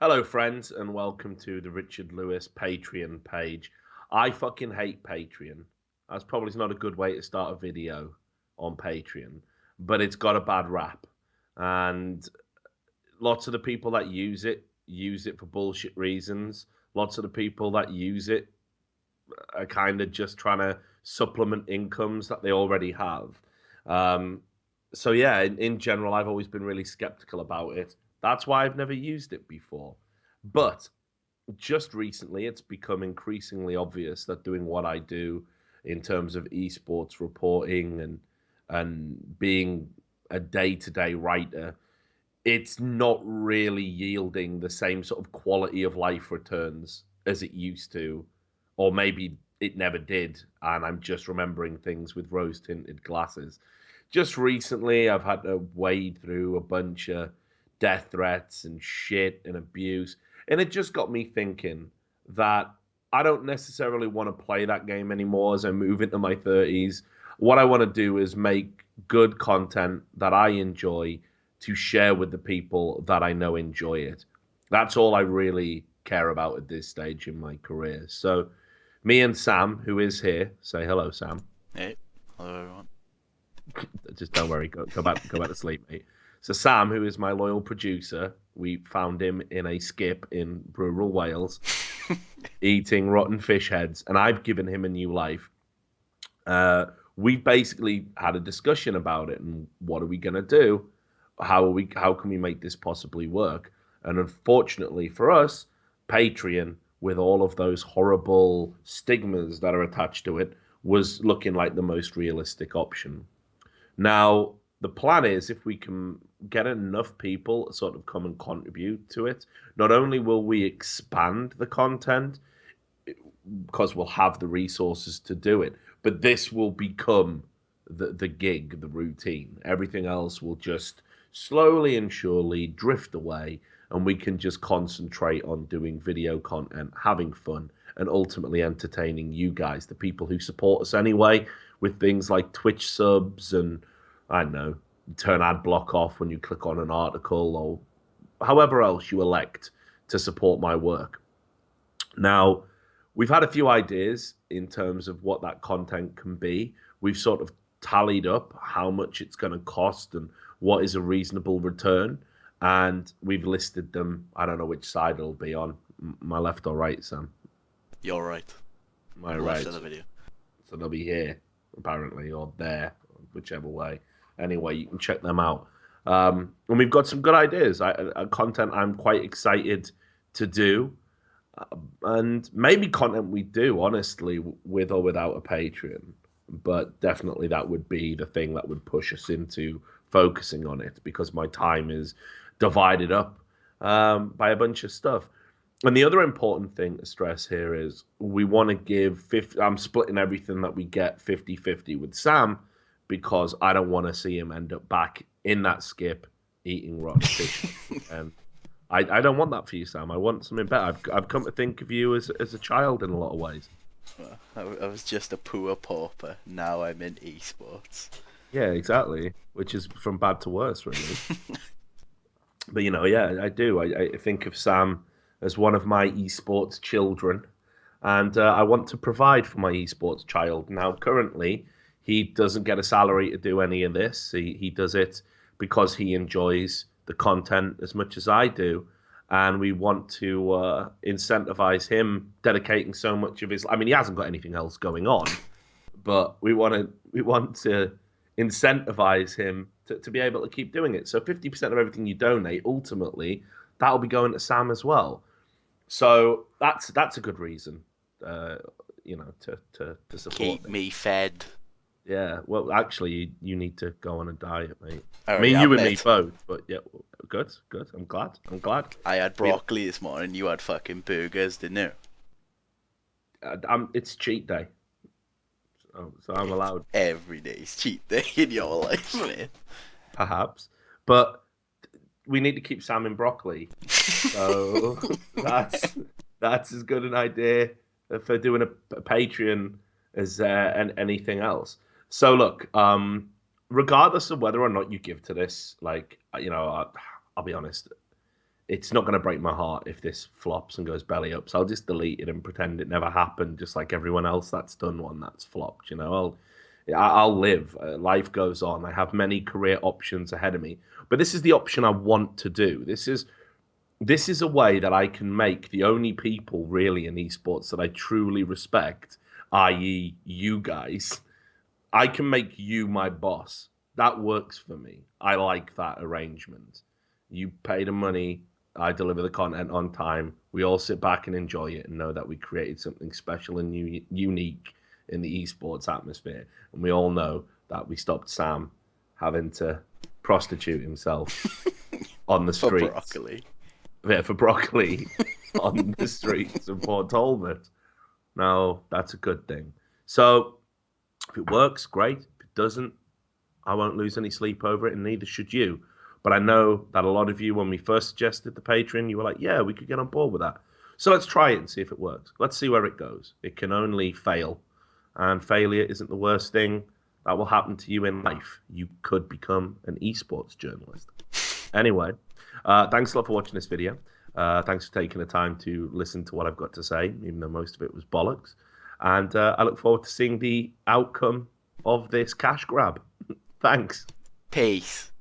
Hello, friends, and welcome to the Richard Lewis Patreon page. I fucking hate Patreon. That's probably not a good way to start a video on Patreon, but it's got a bad rap. And lots of the people that use it for bullshit reasons. Lots of the people that use it are kind of just trying to supplement incomes that they already have. Um, so yeah, in general, I've always been really skeptical about it. That's why I've never used it before. But just recently, it's become increasingly obvious that doing what I do in terms of esports reporting and being a day-to-day writer, it's not really yielding the same sort of quality of life returns as it used to, or maybe it never did, and I'm just remembering things with rose-tinted glasses. Just recently, I've had to wade through a bunch of death threats and shit and abuse, and it just got me thinking that I don't necessarily want to play that game anymore as I move into my 30s. What I want to do is make good content that I enjoy to share with the people that I know enjoy it. That's all I really care about at this stage in my career. So, me and Sam, who is here, say hello, Sam. Hey, hello everyone. Just don't worry, go back to sleep, mate. So Sam, who is my loyal producer, we found him in a skip in rural Wales, eating rotten fish heads, and I've given him a new life. Uh, we basically had a discussion about it and what are we gonna do? How can we make this possibly work? And unfortunately for us, Patreon, with all of those horrible stigmas that are attached to it, was looking like the most realistic option. Now, the plan is if we can get enough people to sort of come and contribute to it, not only will we expand the content because we'll have the resources to do it, but this will become the gig, the routine. Everything else will just slowly and surely drift away, and we can just concentrate on doing video content, having fun, and ultimately entertaining you guys, the people who support us anyway, with things like Twitch subs and I don't know, turn ad block off when you click on an article or however else you elect to support my work. Now, we've had a few ideas in terms of what that content can be. We've sort of tallied up how much it's going to cost and what is a reasonable return. And we've listed them. I don't know which side it'll be on, my left or right, Sam. You're right. My Left right. of the video. So they'll be here, apparently, or there, whichever way. Anyway, you can check them out. And we've got some good ideas, content I'm quite excited to do and maybe content we do honestly with or without a Patreon, but definitely that would be the thing that would push us into focusing on it because my time is divided up by a bunch of stuff. And the other important thing to stress here is we want to give 50, I'm splitting everything that we get 50-50 with Sam because I don't want to see him end up back in that skip eating rotten fish. And I don't want that for you, Sam. I want something better. I've come to think of you as a child in a lot of ways. I was just a poor pauper. Now I'm in esports. Yeah, exactly. Which is from bad to worse, really. But yeah, I do. I think of Sam as one of my esports children, and I want to provide for my esports child. Now, currently, he doesn't get a salary to do any of this. He does it because he enjoys the content as much as I do, and we want to incentivize him dedicating so much of his. I mean, he hasn't got anything else going on, but we want to incentivize him to be able to keep doing it. So 50% of everything you donate, ultimately, that'll be going to Sam as well. So that's a good reason, to support Keep this. me fed. Yeah. Well, actually, you need to go on a diet, mate. I I already mean, have, you and me mate. both. But yeah, good, good. I'm glad. I'm glad. I had I mean, broccoli this morning. You had fucking burgers, didn't you? it's cheat day, so I'm allowed, Every day's cheat day in your life, mate. perhaps. But we need to keep Sam in broccoli. So that's as good an idea for doing a Patreon as anything else. So look, regardless of whether or not you give to this, like I'll be honest, it's not going to break my heart if this flops and goes belly up. So I'll just delete it and pretend it never happened, just like everyone else that's done one that's flopped. You know, I'll live. Life goes on. I have many career options ahead of me, but this is the option I want to do. This is a way that I can make the only people really in esports that I truly respect, i.e., you guys. I can make you my boss. That works for me. I like that arrangement. You pay the money, I deliver the content on time. We all sit back and enjoy it and know that we created something special and unique in the esports atmosphere. And we all know that we stopped Sam having to prostitute himself on the For streets. broccoli. Yeah, for broccoli on the streets of Port Talbot. No, that's a good thing. So if it works, great. If it doesn't, I won't lose any sleep over it, and neither should you. But I know that a lot of you, when we first suggested the Patreon, you were like, yeah, we could get on board with that. So let's try it and see if it works. Let's see where it goes. It can only fail. And failure isn't the worst thing that will happen to you in life. You could become an esports journalist. Anyway, thanks a lot for watching this video. Thanks for taking the time to listen to what I've got to say, even though most of it was bollocks. And I look forward to seeing the outcome of this cash grab. Thanks. Peace.